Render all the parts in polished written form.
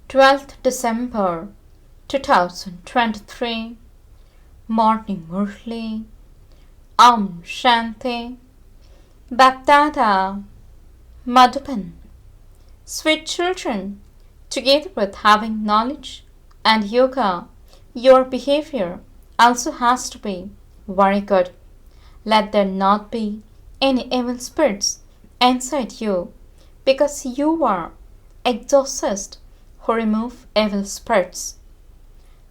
12th December 2023 Morning Murli. Om Shanti. BapDada. Madhuban. Sweet children, together with having knowledge and yoga, your behavior also has to be very good. Let there not be any evil spirits inside you, because you are exorcist who remove evil spirits.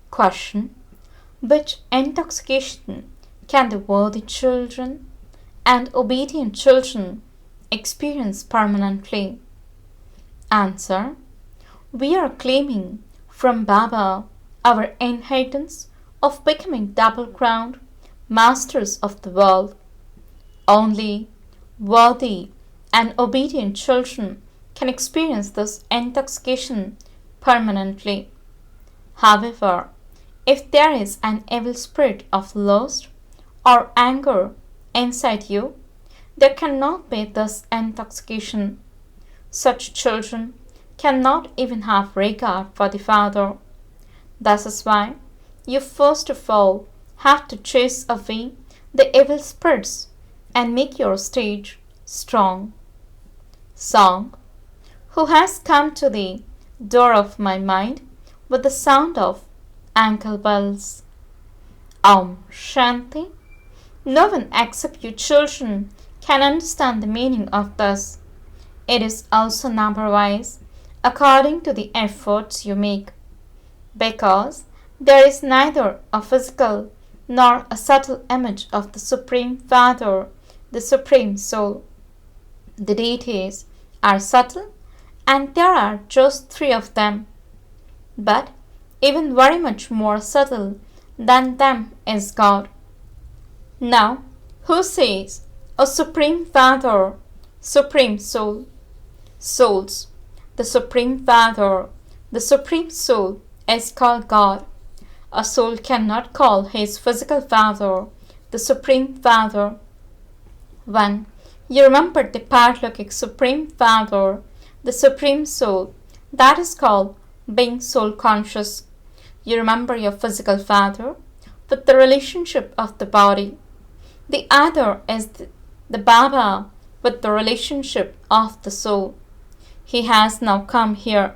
Question: which intoxication can the worthy children and obedient children experience permanently? Answer: we are claiming from Baba our inheritance of becoming double-crowned masters of the world. Only worthy and obedient children can experience this intoxication permanently. However, if there is an evil spirit of lust or anger inside you, there cannot be this intoxication. Such children cannot even have regard for the Father. That is why you first of all have to chase away the evil spirits and make your stage strong. Song: who has come to the door of my mind with the sound of ankle bells? Om Shanti. No one except you children can understand the meaning of this. It is also number-wise according to the efforts you make, because there is neither a physical nor a subtle image of the Supreme Father, the Supreme Soul. The deities are subtle, and there are just 3 of them. But even very much more subtle than them is God. Now, who says, O Supreme Father, Supreme Soul? Souls. The Supreme Father, the Supreme Soul is called God. A soul cannot call his physical father the Supreme Father. When you remember the Paralokik Supreme Father, the Supreme Soul, that is called being soul conscious. You remember your physical father with the relationship of the body. The other is the Baba with the relationship of the soul. He has now come here.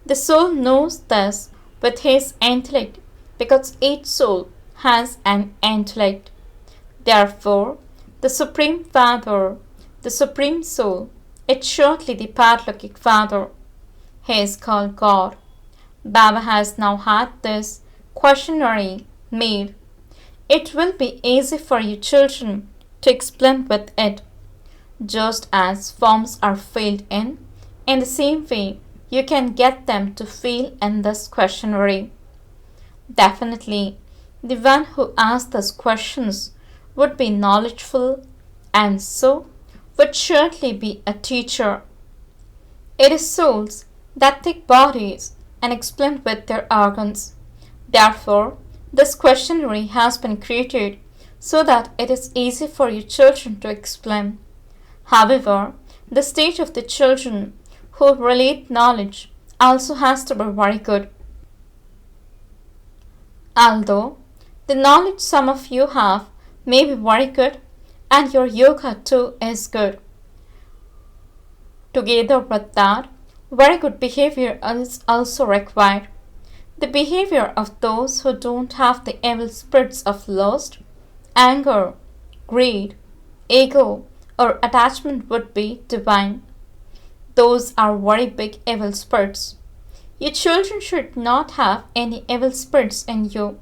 The soul knows this with his intellect, because each soul has an intellect. Therefore, the Supreme Father, the Supreme Soul, is surely the Paralokik Father. He is called God. Baba has now had this questionnaire made. It will be easy for you children to explain with it. Just as forms are filled in the same way you can get them to fill in this questionnaire. Definitely, the one who asks these questions would be knowledgeful, and so would surely be a teacher. It is souls that take bodies and explain with their organs. Therefore, this questionnaire has been created so that it is easy for you children to explain. However, the stage of the children who relate knowledge also has to be very good. Although the knowledge some of you have may be very good, and your yoga too is good. Together with that, very good behavior is also required. The behavior of those who don't have the evil spirits of lust, anger, greed, ego, or attachment would be divine. Those are very big evil spirits. Your children should not have any evil spirits in you.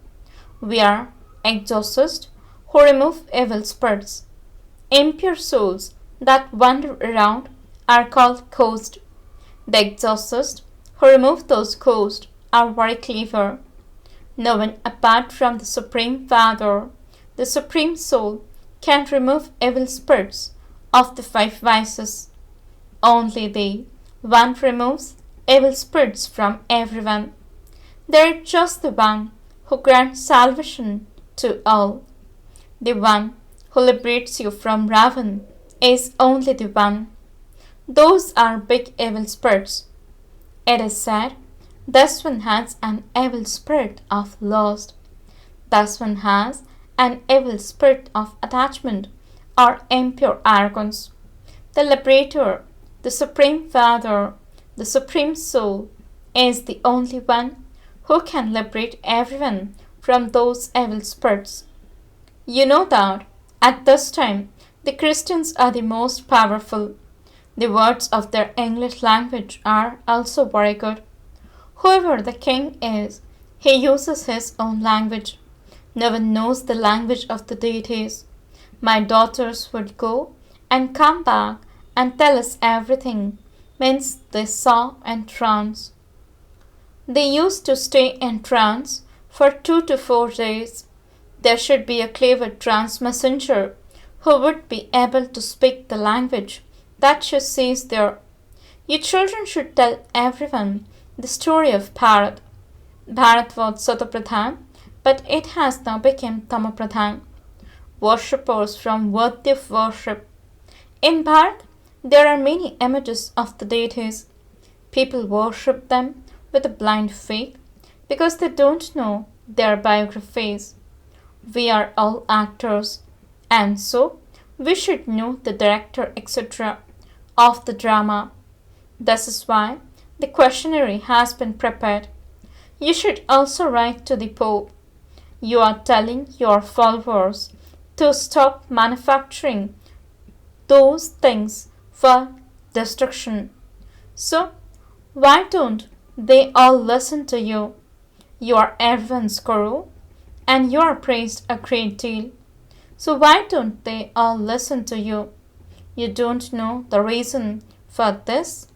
We are exorcists who remove evil spirits. Impure souls that wander around are called cursed. The exorcists who remove those cursed are very clever. No one apart from the Supreme Father, the Supreme Soul, can remove evil spirits of the 5 vices. Only the one removes evil spirits from everyone. There is just the one who grants salvation to all. The one who liberates you from Ravan is only the one. Those are big evil spirits. It is said This one has an evil spirit of lust. This one has an evil spirit of attachment or impure arrogance. The liberator, the Supreme Father, the Supreme Soul, is the only one who can liberate everyone from those evil spirits. You know that at this time the Christians are the most powerful. The words of their English language are also very good. Whoever the king is, he uses his own language. No one knows the language of the deities. My daughters would go and come back and tell us everything, means they saw in trance. They used to stay in trance for 2 to 4 days. There should be a clever trance messenger who would be able to speak the language that she sees there. You children should tell everyone the story of Bharat. Bharat was Satapradhan, but it has now become Tamapradhan. Worshippers from worthy of worship. In Bharat, there are many images of the deities. People worship them with a blind faith because they don't know their biographies. We are all actors, and so we should know the director, etc., of the drama. This is why the questionnaire has been prepared. You should also write to the Pope. You are telling your followers to stop manufacturing those things for destruction. So, why don't they all listen to you? You are everyone's guru and you are praised a great deal. So, why don't they all listen to you? You don't know the reason for this,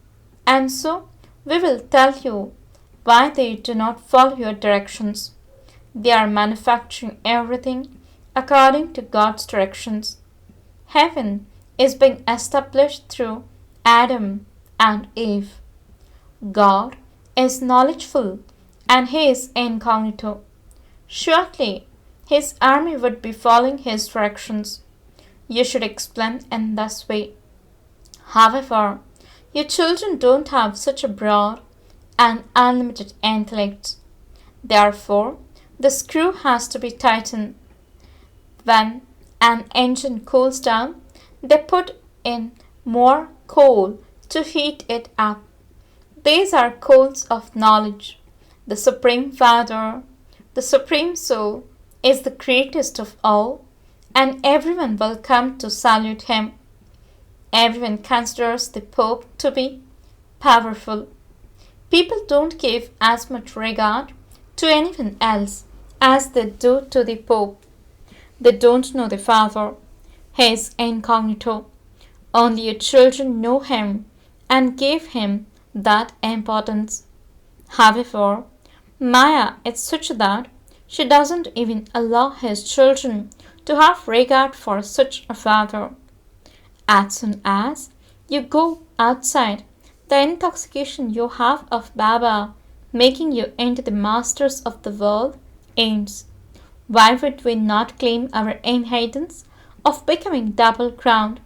and so we will tell you why they do not follow your directions. They are manufacturing everything according to God's directions. Heaven is being established through Adam and Eve. God is knowledgeful and he is incognito. Surely his army would be following his directions. You should explain in this way. However, your children don't have such a broad and unlimited intellect. Therefore, the screw has to be tightened. When an engine cools down, they put in more coal to heat it up. These are coals of knowledge. The Supreme Father, the Supreme Soul, is the greatest of all, and everyone will come to salute him. Everyone considers the Pope to be powerful. People don't give as much regard to anyone else as they do to the Pope. They don't know the Father. He is incognito. Only your children know him and give him that importance. However, Maya is such that she doesn't even allow his children to have regard for such a father. As soon as you go outside, the intoxication you have of Baba making you into the masters of the world ends. Why would we not claim our inheritance of becoming double crowned?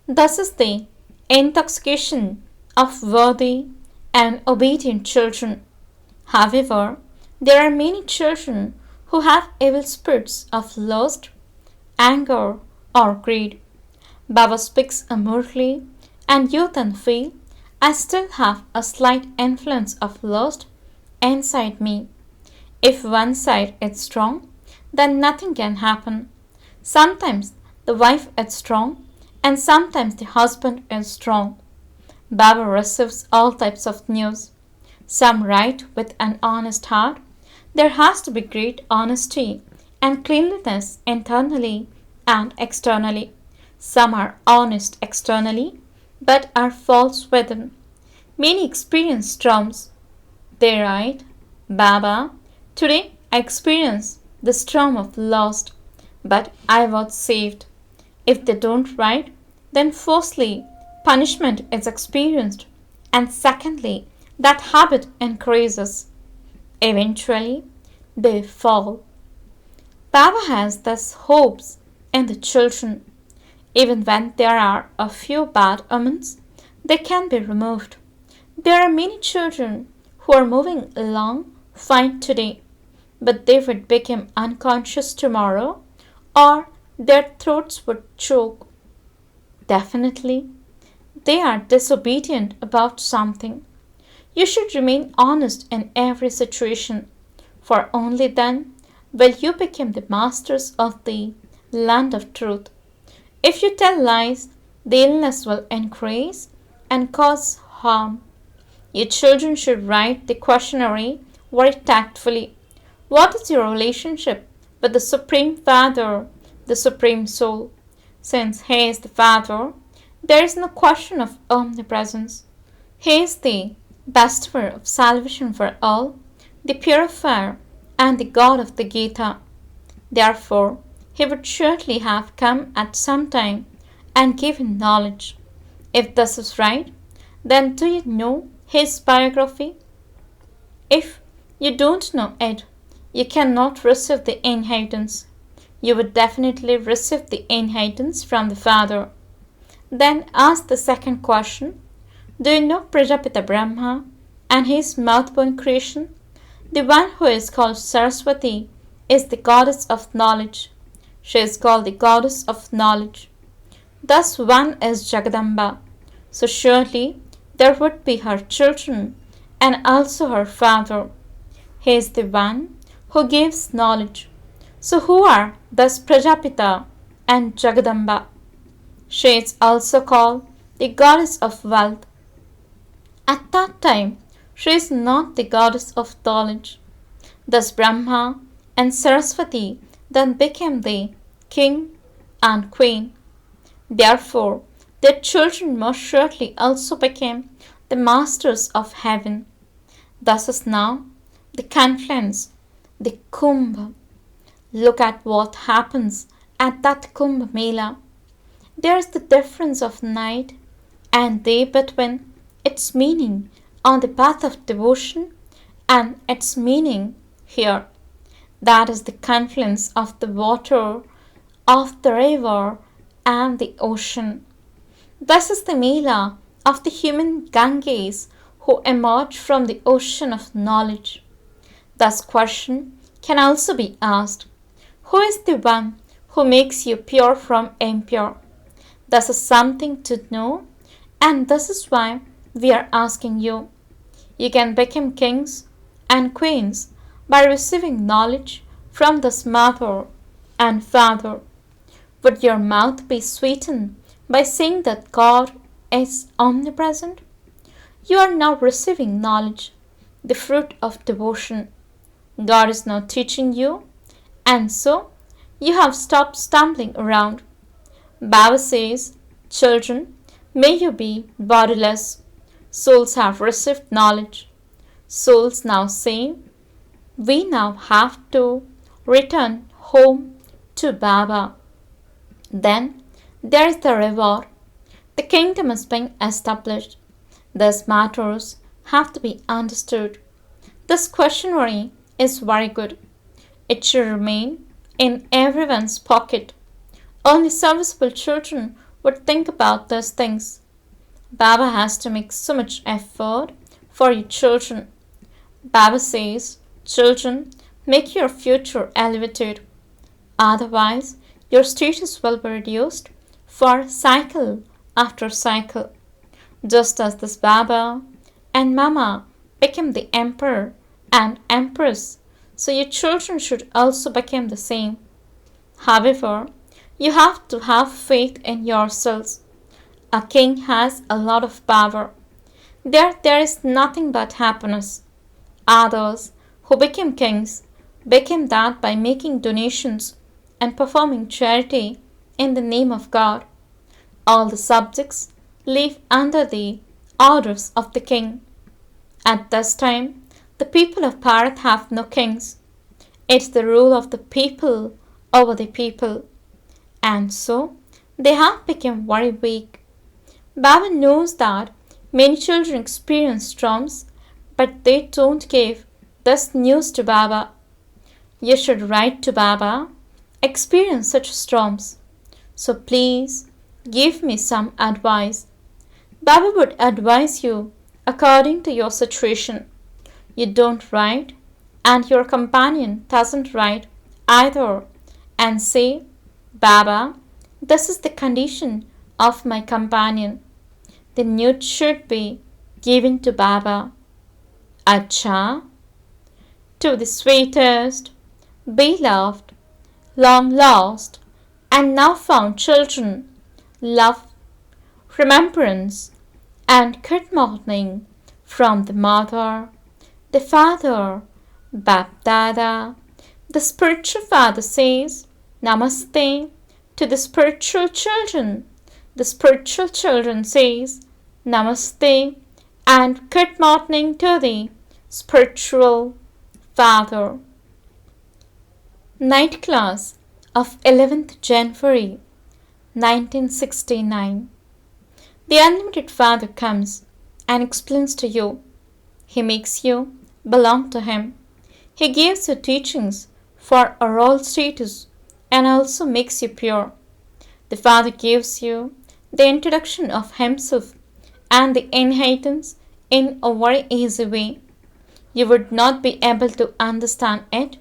This is the intoxication of worthy and obedient children. However, there are many children who have evil spirits of lust, anger, or greed. Baba speaks a Murli, and you then feel, I still have a slight influence of lust inside me. If one side is strong, then nothing can happen. Sometimes the wife is strong, and sometimes the husband is strong. Baba receives all types of news. Some write with an honest heart. There has to be great honesty and cleanliness internally and externally. Some are honest externally, but are false within. Many experience storms. They write, Baba, today I experienced the storm of lust, but I was saved. If they don't write, then firstly, punishment is experienced, and secondly, that habit increases. Eventually, they fall. Baba has thus hopes in the children. Even when there are a few bad omens, they can be removed. There are many children who are moving along fine today, but they would become unconscious tomorrow, or their throats would choke. Definitely, they are disobedient about something. You should remain honest in every situation, for only then will you become the masters of the land of truth. If you tell lies, the illness will increase and cause harm. Your children should write the questionnaire very tactfully. What is your relationship with the Supreme Father, the Supreme Soul? Since He is the Father, there is no question of omnipresence. He is the bestower of salvation for all, the purifier, and the God of the Gita. Therefore, He would surely have come at some time and given knowledge. If this is right, then do you know His biography? If you don't know it, you cannot receive the inheritance. You would definitely receive the inheritance from the Father. Then ask the second question. Do you know Prajapita Brahma and his mouth-born creation? The one who is called Saraswati is the goddess of knowledge. She is called the goddess of knowledge. Thus one is Jagadamba. So surely there would be her children and also her father. He is the one who gives knowledge. So who are thus Prajapita and Jagadamba? She is also called the goddess of wealth. At that time, she is not the goddess of knowledge. Thus Brahma and Saraswati then became the king and queen. Therefore, their children most surely also became the masters of heaven. Thus is now the confluence, the Kumbh. Look at what happens at that Kumbh Mela. There is the difference of night and day between its meaning on the path of devotion and its meaning here. That is the confluence of the water, of the river, and the ocean. This is the Mela of the human Ganges who emerge from the ocean of knowledge. Thus question can also be asked, who is the one who makes you pure from impure? This is something to know, and this is why we are asking you. You can become kings and queens by receiving knowledge from this mother and father. Would your mouth be sweetened by saying that God is omnipresent? You are now receiving knowledge, the fruit of devotion. God is now teaching you, and so you have stopped stumbling around. Baba says, children, may you be bodiless. Souls have received knowledge. Souls now say, we now have to return home to Baba. Then there is the reward. The kingdom is being established. These matters have to be understood. This questionnaire is very good. It should remain in everyone's pocket. Only serviceable children would think about those things. Baba has to make so much effort for your children. Baba says, children, make your future elevated. Otherwise, your status will be reduced for cycle after cycle. Just as this Baba and Mama became the emperor and empress, so your children should also become the same. However, you have to have faith in yourselves. A king has a lot of power. There is nothing but happiness. Others who became kings became that by making donations and performing charity in the name of God. All the subjects live under the orders of the king. At this time, the people of Bharat have no kings. It's the rule of the people over the people. And so, they have become very weak. Baba knows that many children experience storms, but they don't give this news to Baba. You should write to Baba, experience such storms. So please, give me some advice. Baba would advise you according to your situation. You don't write, and your companion doesn't write either, and say, Baba, this is the condition of my companion. The nude should be given to Baba. Acha, to the sweetest, beloved, long lost, and now found children, love, remembrance, and good morning from the mother, the father, BapDada. The spiritual father says, Namaste to the spiritual children. The spiritual children says, Namaste and good morning to the spiritual father. Night class of 11th January 1969. The Unlimited Father comes and explains to you. He makes you belong to Him. He gives you teachings for a royal status and also makes you pure. The Father gives you the introduction of Himself and the inheritance in a very easy way. You would not be able to understand it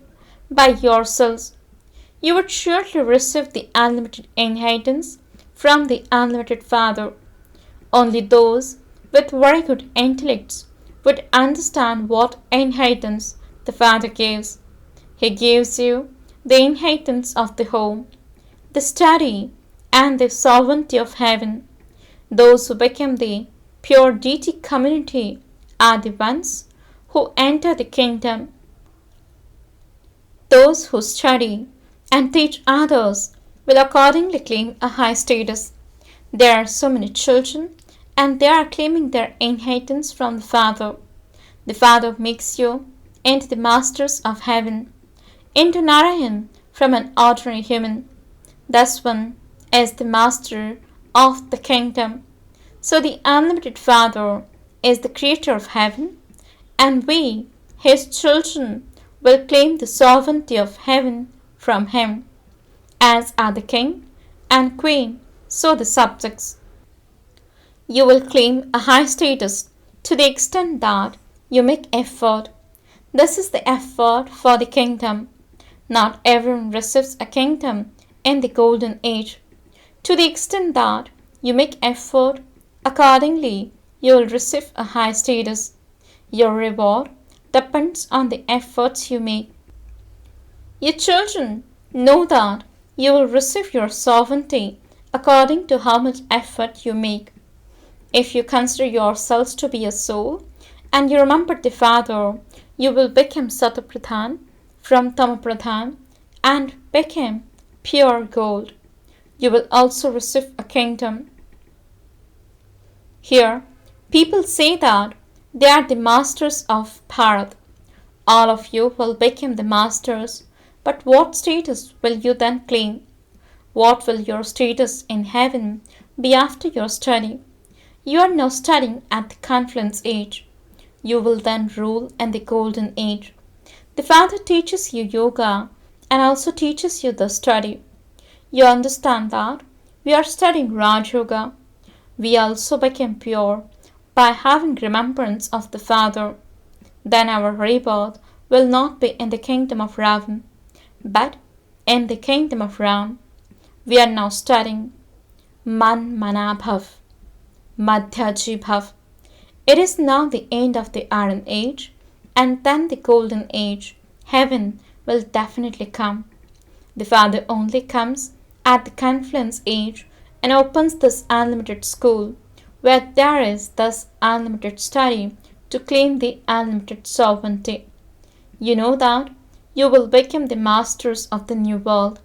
by yourselves. You would surely receive the unlimited inheritance from the Unlimited Father. Only those with very good intellects would understand what inheritance the Father gives. He gives you the inheritance of the home, the study, and the sovereignty of heaven. Those who become the pure deity community are the ones who enter the kingdom. Those who study and teach others will accordingly claim a high status. There are so many children and they are claiming their inheritance from the Father. The Father makes you into the masters of heaven, into Narayan from an ordinary human. Thus one is the master of the kingdom. So the Unlimited Father is the creator of heaven, and we, His children, will claim the sovereignty of heaven from Him, as are the king and queen, so the subjects. You will claim a high status to the extent that you make effort. This is the effort for the kingdom. Not everyone receives a kingdom in the golden age. To the extent that you make effort, accordingly you will receive a high status. Your reward depends on the efforts you make. Your children know that you will receive your sovereignty according to how much effort you make. If you consider yourselves to be a soul and you remember the Father, you will become Satapradhan from Tamapradhan and become pure gold. You will also receive a kingdom. Here, people say that they are the masters of Bharat. All of you will become the masters, but what status will you then claim? What will your status in heaven be after your study? You are now studying at the confluence age. You will then rule in the golden age. The Father teaches you yoga and also teaches you the study. You understand that we are studying Raj Yoga. We also become pure by having remembrance of the Father. Then our rebirth will not be in the kingdom of Ravan, but in the kingdom of Ram. We are now studying Man Manabhav, Madhyaji Bhav. It is now the end of the Iron Age, and then the Golden Age. Heaven will definitely come. The Father only comes at the confluence age and opens this unlimited school, where there is thus unlimited study to claim the unlimited sovereignty. You know that you will become the masters of the new world.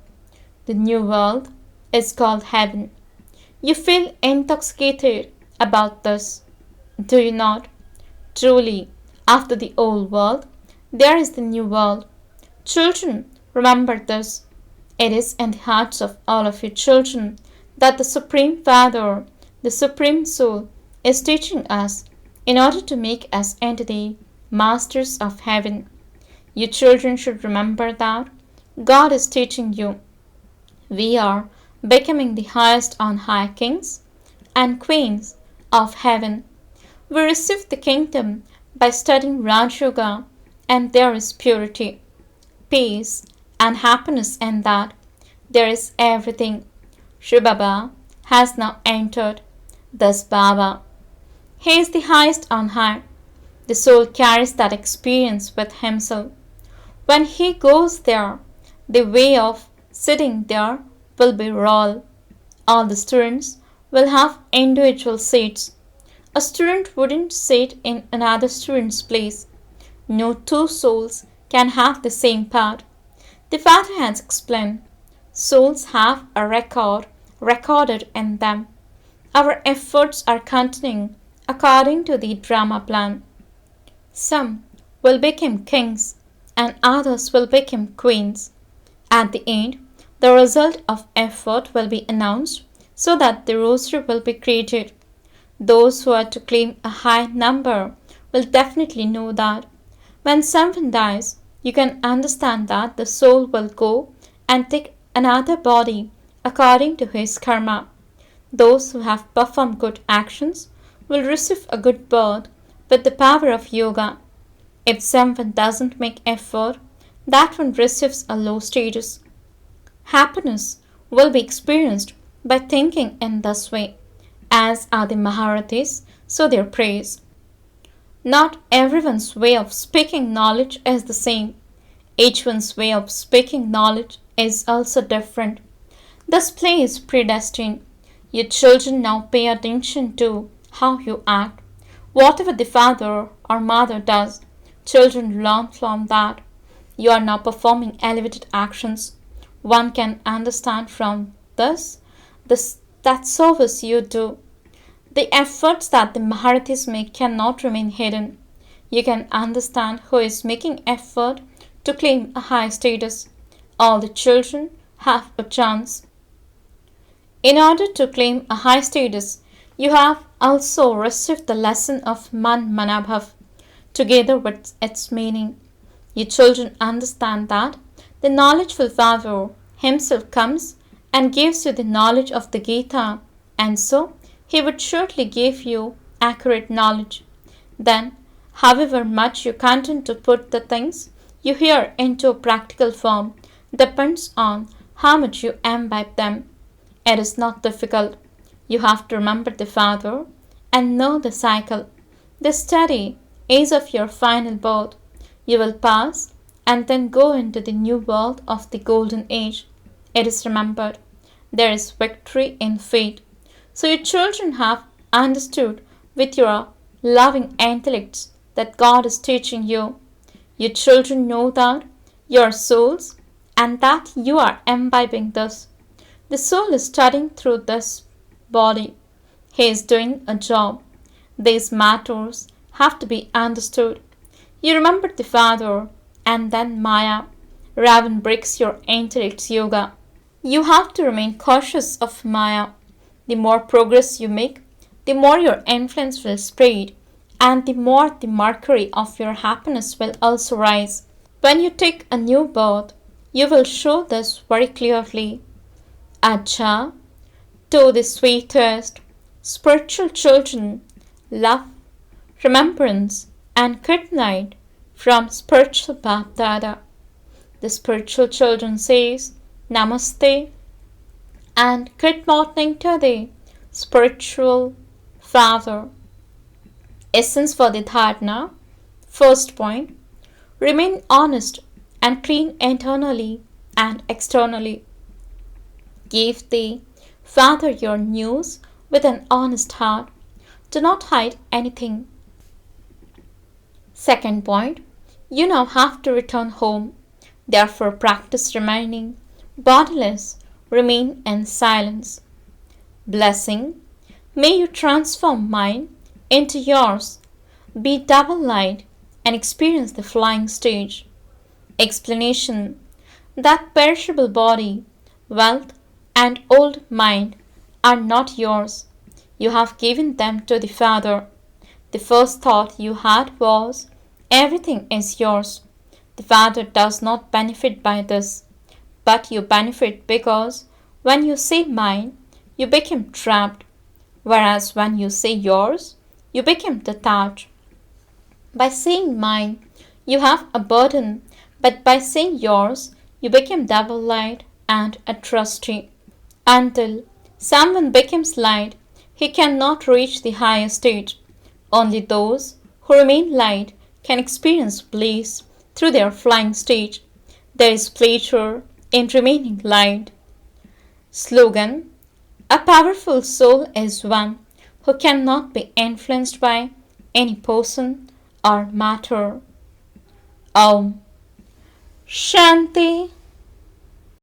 The new world is called heaven. You feel intoxicated about this, do you not? Truly, after the old world, there is the new world. Children, remember this. It is in the hearts of all of your children that the Supreme Father, the Supreme Soul, is teaching us in order to make us into the masters of heaven. You children should remember that God is teaching you. We are becoming the highest on high kings and queens of heaven. We receive the kingdom by studying Raj Yoga, and there is purity, peace, and happiness in that. There is everything. Shivbaba has now entered this Baba. He is the highest on high. The soul carries that experience with himself. When he goes there, the way of sitting there will be royal. All the students will have individual seats. A student wouldn't sit in another student's place. No two souls can have the same part. The Father has explained, souls have a record recorded in them. Our efforts are continuing according to the drama plan. Some will become kings and others will become queens. At the end, the result of effort will be announced so that the roster will be created. Those who are to claim a high number will definitely know that when someone dies, you can understand that the soul will go and take another body according to his karma. Those who have performed good actions will receive a good birth with the power of yoga. If someone doesn't make effort, that one receives a low status. Happiness will be experienced by thinking in this way, as are the Maharathis, so their praise. Not everyone's way of speaking knowledge is the same. Each one's way of speaking knowledge is also different. This play is predestined. Your children now pay attention to how you act. Whatever the father or mother does, children learn from that. You are now performing elevated actions. One can understand from this that service you do. The efforts that the Maharathis make cannot remain hidden. You can understand who is making effort to claim a high status. All the children have a chance. In order to claim a high status, you have also received the lesson of Man Manabhav, together with its meaning. Your children understand that the knowledgeful Father himself comes and gives you the knowledge of the Gita, and so he would surely give you accurate knowledge. Then, however much you continue to put the things you hear into a practical form depends on how much you imbibe them. It is not difficult. You have to remember the Father and know the cycle. The steady is of your final birth. You will pass and then go into the new world of the golden age. It is remembered. There is victory in fate. So your children have understood with your loving intellects that God is teaching you. Your children know that your souls and that you are imbibing this. The soul is studying through this body. He is doing a job. These matters have to be understood. You remember the Father and then Maya. Ravan breaks your intellect's yoga. You have to remain cautious of Maya. The more progress you make, the more your influence will spread, and the more the mercury of your happiness will also rise. When you take a new birth, you will show this very clearly. Acha, to the sweetest, spiritual children, love, remembrance, and good night from spiritual BapDada. The spiritual children says Namaste and good morning to the spiritual Father. Essence for the dharana. First point, remain honest and clean internally and externally. Give the Father your news with an honest heart. Do not hide anything. Second point, you now have to return home. Therefore, practice remaining bodiless. Remain in silence. Blessing. May you transform mine into yours. Be double light and experience the flying stage. Explanation. That perishable body, wealth, and old mind are not yours. You have given them to the Father. The first thought you had was, everything is yours. The Father does not benefit by this, but you benefit because when you say mine, you become trapped, whereas when you say yours, you become detached. By saying mine, you have a burden, but by saying yours, you become double light and a trustee. Until someone becomes light, he cannot reach the higher state. Only those who remain light can experience bliss through their flying state. There is pleasure in remaining light. Slogan: a powerful soul is one who cannot be influenced by any person or matter. Om Shanti